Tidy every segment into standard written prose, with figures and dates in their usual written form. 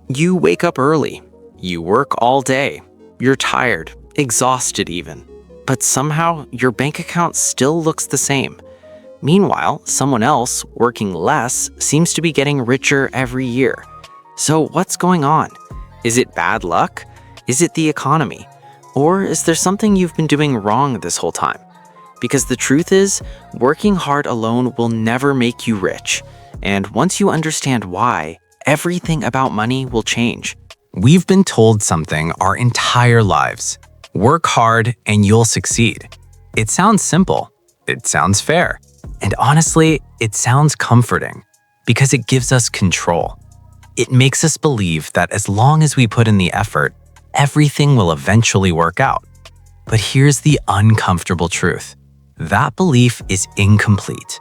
You wake up early. You work all day. You're tired, exhausted even. But somehow, your bank account still looks the same. Meanwhile, someone else, working less, seems to be getting richer every year. So what's going on? Is it bad luck? Is it the economy? Or is there something you've been doing wrong this whole time? Because the truth is, working hard alone will never make you rich. And once you understand why, everything about money will change. We've been told something our entire lives. Work hard and you'll succeed. It sounds simple. It sounds fair. And honestly, it sounds comforting because it gives us control. It makes us believe that as long as we put in the effort, everything will eventually work out. But here's the uncomfortable truth. That belief is incomplete.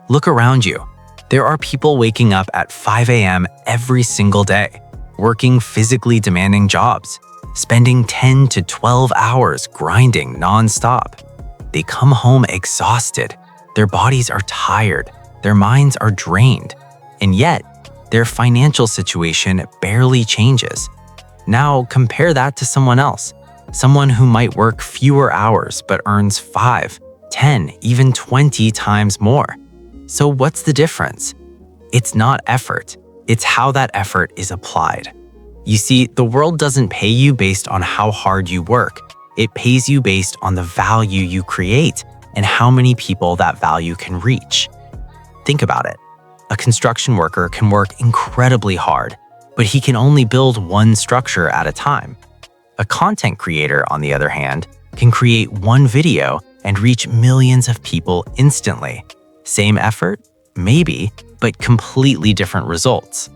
Look around you. There are people waking up at 5 a.m. every single day, working physically demanding jobs, spending 10 to 12 hours grinding nonstop. They come home exhausted. Their bodies are tired. Their minds are drained. And yet, their financial situation barely changes. Now compare that to someone else, someone who might work fewer hours but earns 5, 10, even 20 times more. So what's the difference? It's not effort. It's how that effort is applied. You see, the world doesn't pay you based on how hard you work. It pays you based on the value you create and how many people that value can reach. Think about it. A construction worker can work incredibly hard, but he can only build one structure at a time. A content creator, on the other hand, can create one video and reach millions of people instantly. Same effort? Maybe, but completely different results.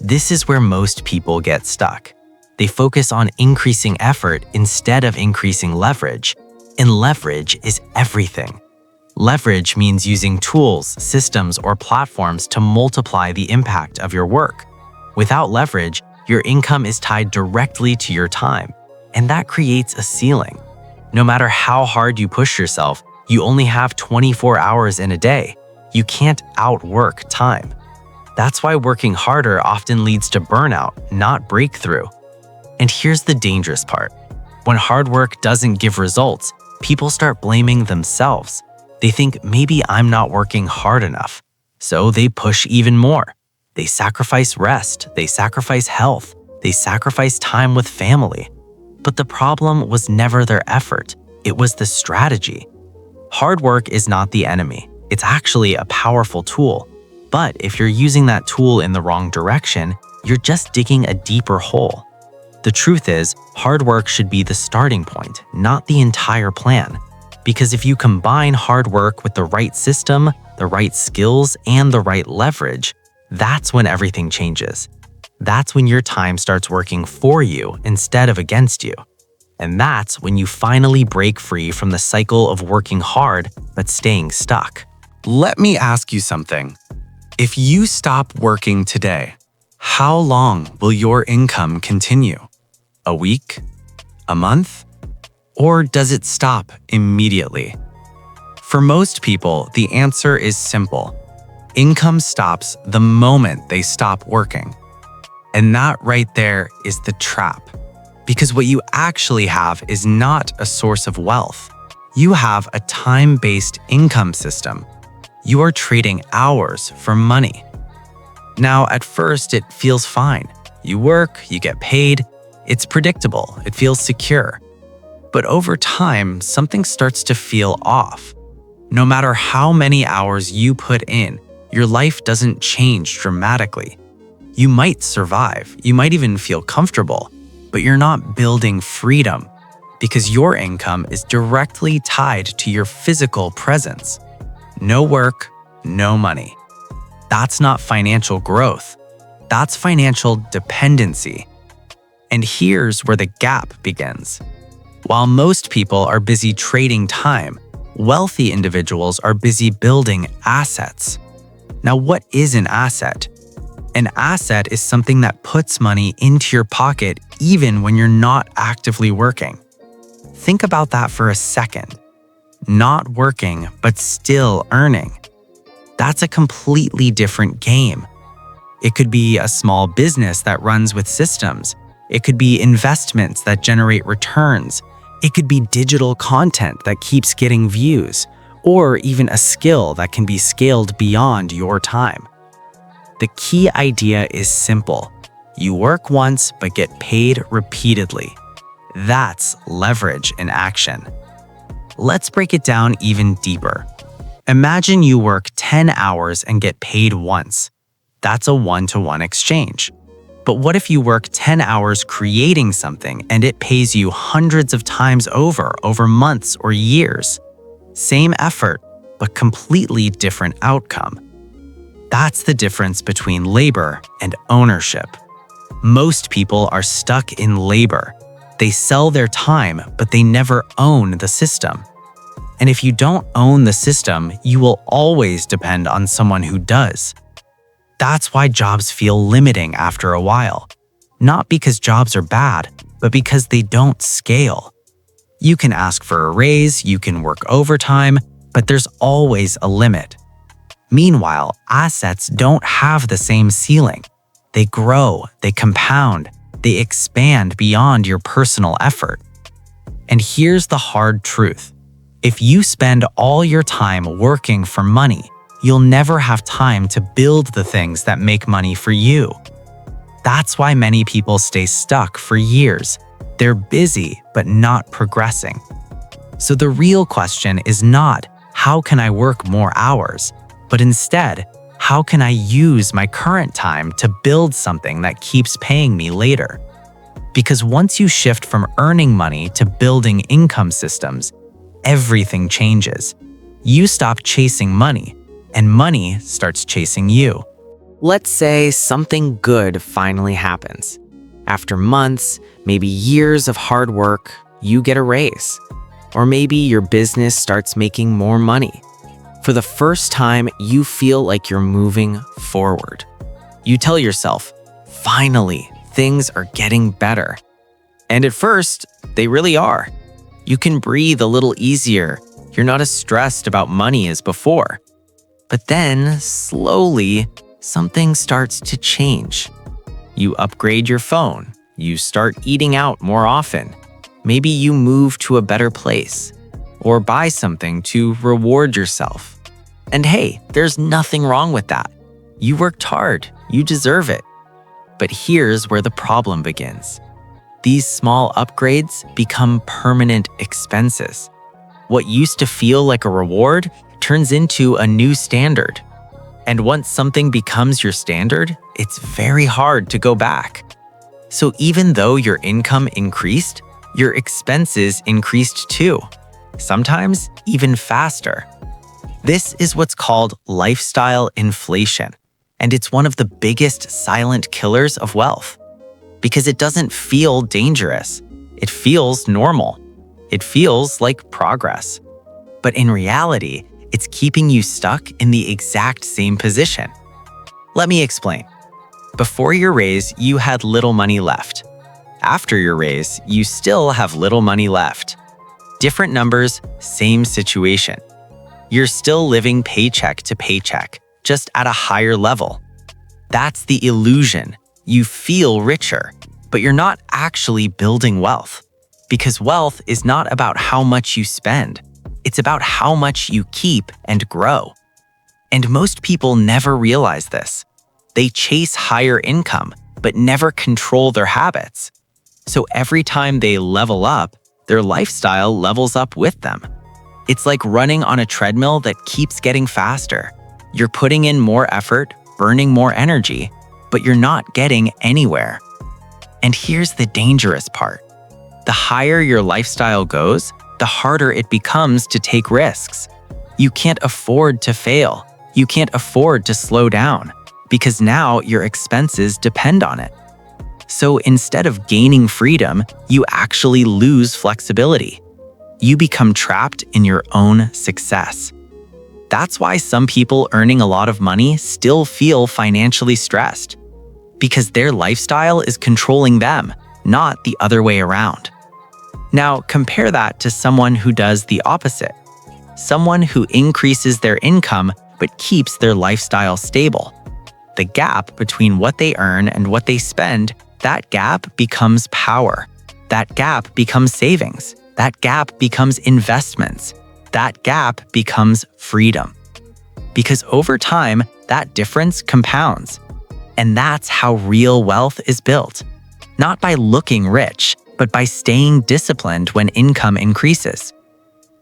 This is where most people get stuck. They focus on increasing effort instead of increasing leverage, and leverage is everything. Leverage means using tools, systems, or platforms to multiply the impact of your work. Without leverage, your income is tied directly to your time, and that creates a ceiling. No matter how hard you push yourself, you only have 24 hours in a day. You can't outwork time. That's why working harder often leads to burnout, not breakthrough. And here's the dangerous part. When hard work doesn't give results, people start blaming themselves. They think maybe I'm not working hard enough. So they push even more. They sacrifice rest, they sacrifice health, they sacrifice time with family. But the problem was never their effort, it was the strategy. Hard work is not the enemy. It's actually a powerful tool. But if you're using that tool in the wrong direction, you're just digging a deeper hole. The truth is, hard work should be the starting point, not the entire plan. Because if you combine hard work with the right system, the right skills, and the right leverage, that's when everything changes. That's when your time starts working for you instead of against you. And that's when you finally break free from the cycle of working hard but staying stuck. Let me ask you something. If you stop working today, how long will your income continue? A week? A month? Or does it stop immediately? For most people, the answer is simple. Income stops the moment they stop working. And that right there is the trap. Because what you actually have is not a source of wealth. You have a time-based income system. You are trading hours for money. Now, at first, it feels fine. You work, you get paid. It's predictable. It feels secure. But over time, something starts to feel off. No matter how many hours you put in, your life doesn't change dramatically. You might survive, you might even feel comfortable, but you're not building freedom because your income is directly tied to your physical presence. No work, no money. That's not financial growth. That's financial dependency. And here's where the gap begins. While most people are busy trading time, wealthy individuals are busy building assets. Now, what is an asset? An asset is something that puts money into your pocket even when you're not actively working. Think about that for a second. Not working, but still earning. That's a completely different game. It could be a small business that runs with systems. It could be investments that generate returns. It could be digital content that keeps getting views, or even a skill that can be scaled beyond your time. The key idea is simple. You work once but get paid repeatedly. That's leverage in action. Let's break it down even deeper. Imagine you work 10 hours and get paid once. That's a one-to-one exchange. But what if you work 10 hours creating something and it pays you hundreds of times over months or years? Same effort, but completely different outcome. That's the difference between labor and ownership. Most people are stuck in labor. They sell their time, but they never own the system. And if you don't own the system, you will always depend on someone who does. That's why jobs feel limiting after a while. Not because jobs are bad, but because they don't scale. You can ask for a raise, you can work overtime, but there's always a limit. Meanwhile, assets don't have the same ceiling. They grow, they compound, they expand beyond your personal effort. And here's the hard truth. If you spend all your time working for money, you'll never have time to build the things that make money for you. That's why many people stay stuck for years. They're busy, but not progressing. So the real question is not, how can I work more hours? But instead, how can I use my current time to build something that keeps paying me later? Because once you shift from earning money to building income systems, everything changes. You stop chasing money, and money starts chasing you. Let's say something good finally happens. After months, maybe years of hard work, you get a raise. Or maybe your business starts making more money. For the first time, you feel like you're moving forward. You tell yourself, finally, things are getting better. And at first, they really are. You can breathe a little easier. You're not as stressed about money as before. But then, slowly, something starts to change. You upgrade your phone. You start eating out more often. Maybe you move to a better place. Or buy something to reward yourself. And hey, there's nothing wrong with that. You worked hard. You deserve it. But here's where the problem begins. These small upgrades become permanent expenses. What used to feel like a reward turns into a new standard. And once something becomes your standard, it's very hard to go back. So even though your income increased, your expenses increased too. Sometimes even faster. This is what's called lifestyle inflation, and it's one of the biggest silent killers of wealth. Because it doesn't feel dangerous. It feels normal. It feels like progress. But in reality, it's keeping you stuck in the exact same position. Let me explain. Before your raise, you had little money left. After your raise, you still have little money left. Different numbers, same situation. You're still living paycheck to paycheck, just at a higher level. That's the illusion. You feel richer, but you're not actually building wealth. Because wealth is not about how much you spend. It's about how much you keep and grow. And most people never realize this. They chase higher income, but never control their habits. So every time they level up, their lifestyle levels up with them. It's like running on a treadmill that keeps getting faster. You're putting in more effort, burning more energy, but you're not getting anywhere. And here's the dangerous part. The higher your lifestyle goes, the harder it becomes to take risks. You can't afford to fail. You can't afford to slow down, because now your expenses depend on it. So instead of gaining freedom, you actually lose flexibility. You become trapped in your own success. That's why some people earning a lot of money still feel financially stressed, because their lifestyle is controlling them, not the other way around. Now, compare that to someone who does the opposite. Someone who increases their income but keeps their lifestyle stable. The gap between what they earn and what they spend, that gap becomes power. That gap becomes savings. That gap becomes investments. That gap becomes freedom. Because over time, that difference compounds. And that's how real wealth is built. Not by looking rich, but by staying disciplined when income increases.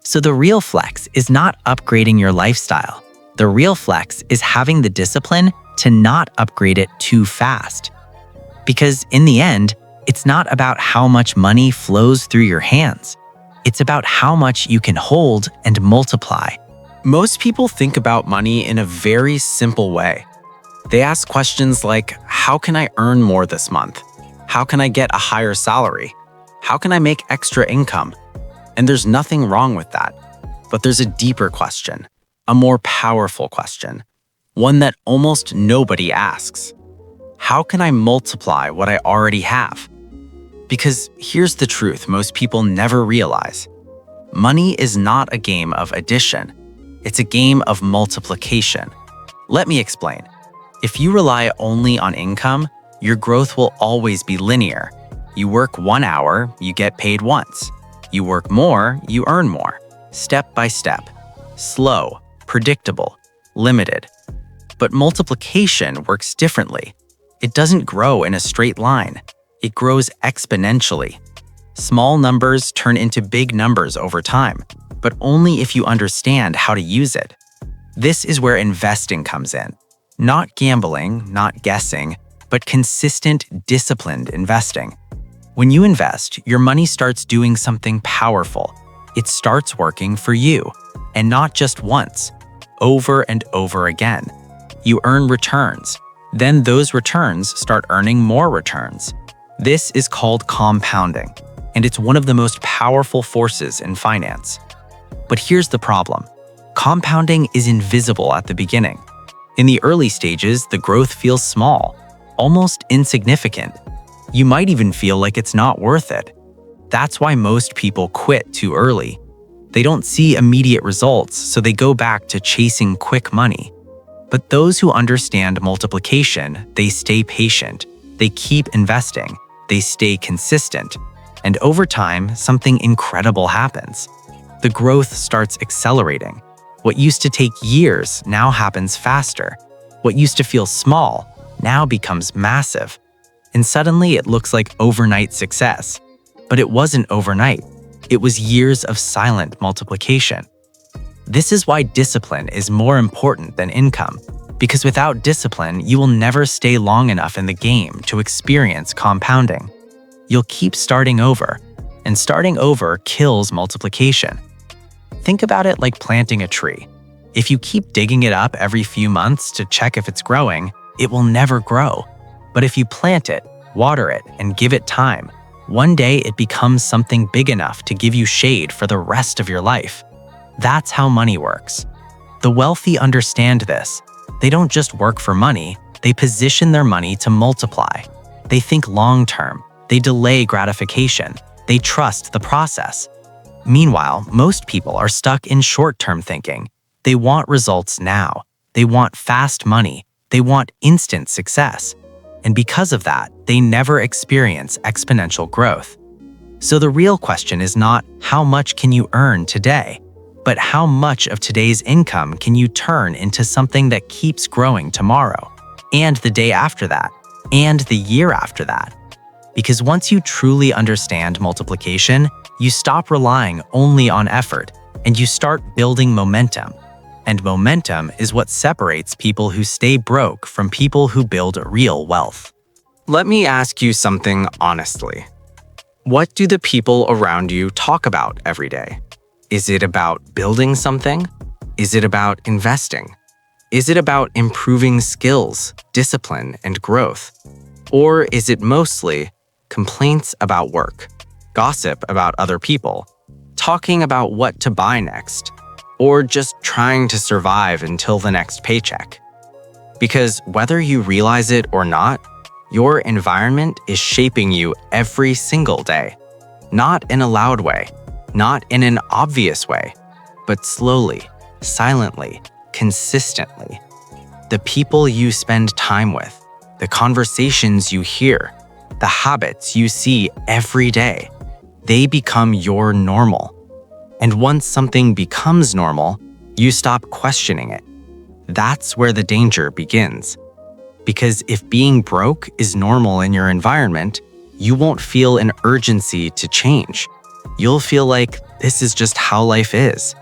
So the real flex is not upgrading your lifestyle. The real flex is having the discipline to not upgrade it too fast. Because in the end, it's not about how much money flows through your hands. It's about how much you can hold and multiply. Most people think about money in a very simple way. They ask questions like, how can I earn more this month? How can I get a higher salary? How can I make extra income? And there's nothing wrong with that. But there's a deeper question, a more powerful question, one that almost nobody asks. How can I multiply what I already have? Because here's the truth most people never realize. Money is not a game of addition. It's a game of multiplication. Let me explain. If you rely only on income, your growth will always be linear. You work 1 hour, you get paid once. You work more, you earn more. Step by step. Slow, predictable, limited. But multiplication works differently. It doesn't grow in a straight line. It grows exponentially. Small numbers turn into big numbers over time, but only if you understand how to use it. This is where investing comes in. Not gambling, not guessing, but consistent, disciplined investing. When you invest, your money starts doing something powerful. It starts working for you, and not just once, over and over again. You earn returns. Then those returns start earning more returns. This is called compounding, and it's one of the most powerful forces in finance. But here's the problem. Compounding is invisible at the beginning. In the early stages, the growth feels small, almost insignificant. You might even feel like it's not worth it. That's why most people quit too early. They don't see immediate results, so they go back to chasing quick money. But those who understand multiplication, they stay patient, they keep investing, they stay consistent, and over time, something incredible happens. The growth starts accelerating. What used to take years now happens faster. What used to feel small now becomes massive. And suddenly it looks like overnight success. But it wasn't overnight. It was years of silent multiplication. This is why discipline is more important than income, because without discipline, you will never stay long enough in the game to experience compounding. You'll keep starting over, and starting over kills multiplication. Think about it like planting a tree. If you keep digging it up every few months to check if it's growing, it will never grow. But if you plant it, water it, and give it time, one day it becomes something big enough to give you shade for the rest of your life. That's how money works. The wealthy understand this. They don't just work for money, they position their money to multiply. They think long-term, they delay gratification, they trust the process. Meanwhile, most people are stuck in short-term thinking. They want results now. They want fast money. They want instant success. And because of that, they never experience exponential growth. So the real question is not how much can you earn today, but how much of today's income can you turn into something that keeps growing tomorrow, and the day after that, and the year after that. Because once you truly understand multiplication, you stop relying only on effort, and you start building momentum. And momentum is what separates people who stay broke from people who build real wealth. Let me ask you something honestly. What do the people around you talk about every day? Is it about building something? Is it about investing? Is it about improving skills, discipline, and growth? Or is it mostly complaints about work, gossip about other people, talking about what to buy next, or just trying to survive until the next paycheck? Because whether you realize it or not, your environment is shaping you every single day. Not in a loud way, not in an obvious way, but slowly, silently, consistently. The people you spend time with, the conversations you hear, the habits you see every day, they become your normal. And once something becomes normal, you stop questioning it. That's where the danger begins. Because if being broke is normal in your environment, you won't feel an urgency to change. You'll feel like this is just how life is.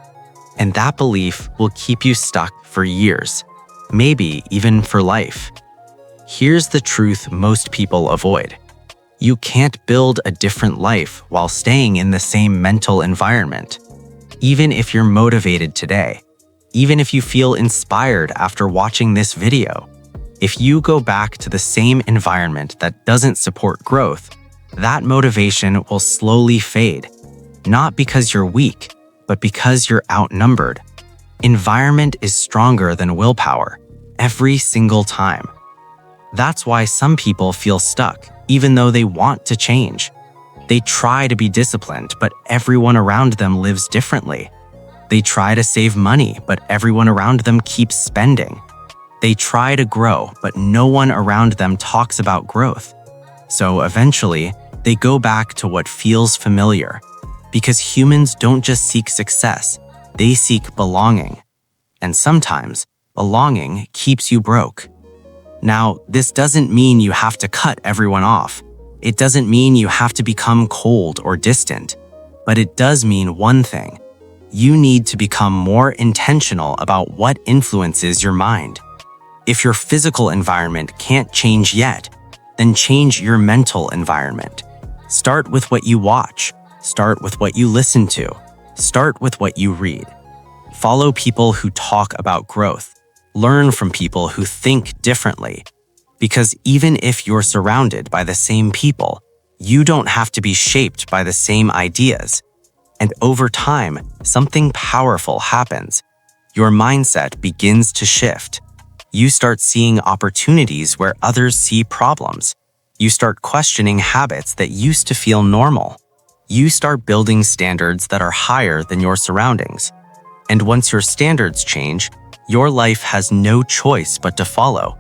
And that belief will keep you stuck for years, maybe even for life. Here's the truth most people avoid. You can't build a different life while staying in the same mental environment. Even if you're motivated today, even if you feel inspired after watching this video, if you go back to the same environment that doesn't support growth, that motivation will slowly fade. Not because you're weak, but because you're outnumbered. Environment is stronger than willpower, every single time. That's why some people feel stuck, even though they want to change. They try to be disciplined, but everyone around them lives differently. They try to save money, but everyone around them keeps spending. They try to grow, but no one around them talks about growth. So eventually, they go back to what feels familiar. Because humans don't just seek success, they seek belonging. And sometimes, belonging keeps you broke. Now, this doesn't mean you have to cut everyone off. It doesn't mean you have to become cold or distant. But it does mean one thing. You need to become more intentional about what influences your mind. If your physical environment can't change yet, then change your mental environment. Start with what you watch. Start with what you listen to. Start with what you read. Follow people who talk about growth. Learn from people who think differently. Because even if you're surrounded by the same people, you don't have to be shaped by the same ideas. And over time, something powerful happens. Your mindset begins to shift. You start seeing opportunities where others see problems. You start questioning habits that used to feel normal. You start building standards that are higher than your surroundings. And once your standards change, your life has no choice but to follow.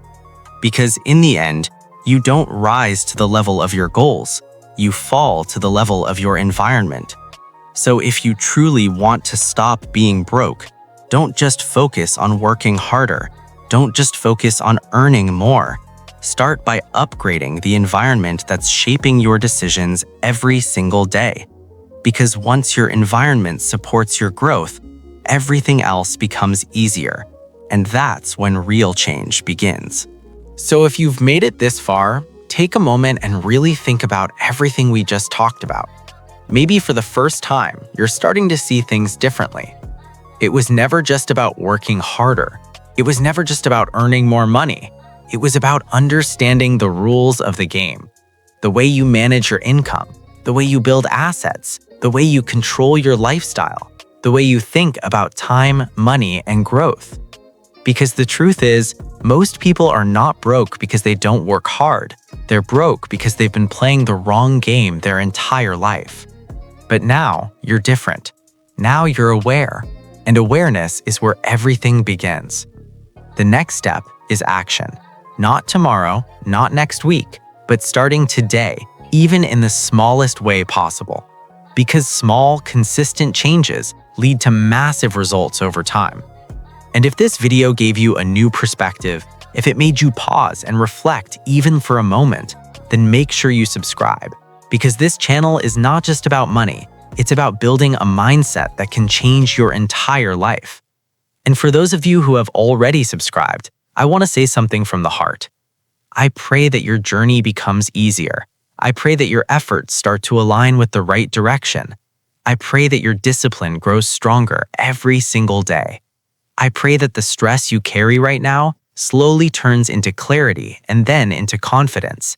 Because in the end, you don't rise to the level of your goals. You fall to the level of your environment. So if you truly want to stop being broke, don't just focus on working harder. Don't just focus on earning more. Start by upgrading the environment that's shaping your decisions every single day. Because once your environment supports your growth, everything else becomes easier. And that's when real change begins. So if you've made it this far, take a moment and really think about everything we just talked about. Maybe for the first time, you're starting to see things differently. It was never just about working harder. It was never just about earning more money. It was about understanding the rules of the game, the way you manage your income, the way you build assets, the way you control your lifestyle, the way you think about time, money, and growth. Because the truth is, most people are not broke because they don't work hard. They're broke because they've been playing the wrong game their entire life. But now, you're different. Now you're aware. And awareness is where everything begins. The next step is action. Not tomorrow, not next week, but starting today, even in the smallest way possible. Because small, consistent changes lead to massive results over time. And if this video gave you a new perspective, if it made you pause and reflect even for a moment, then make sure you subscribe. Because this channel is not just about money, it's about building a mindset that can change your entire life. And for those of you who have already subscribed, I want to say something from the heart. I pray that your journey becomes easier. I pray that your efforts start to align with the right direction. I pray that your discipline grows stronger every single day. I pray that the stress you carry right now slowly turns into clarity and then into confidence.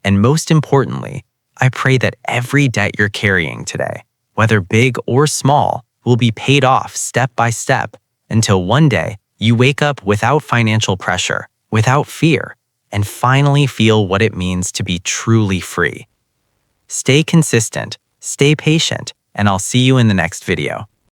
And most importantly, I pray that every debt you're carrying today, whether big or small, will be paid off step by step until one day you wake up without financial pressure, without fear, and finally feel what it means to be truly free. Stay consistent, stay patient, and I'll see you in the next video.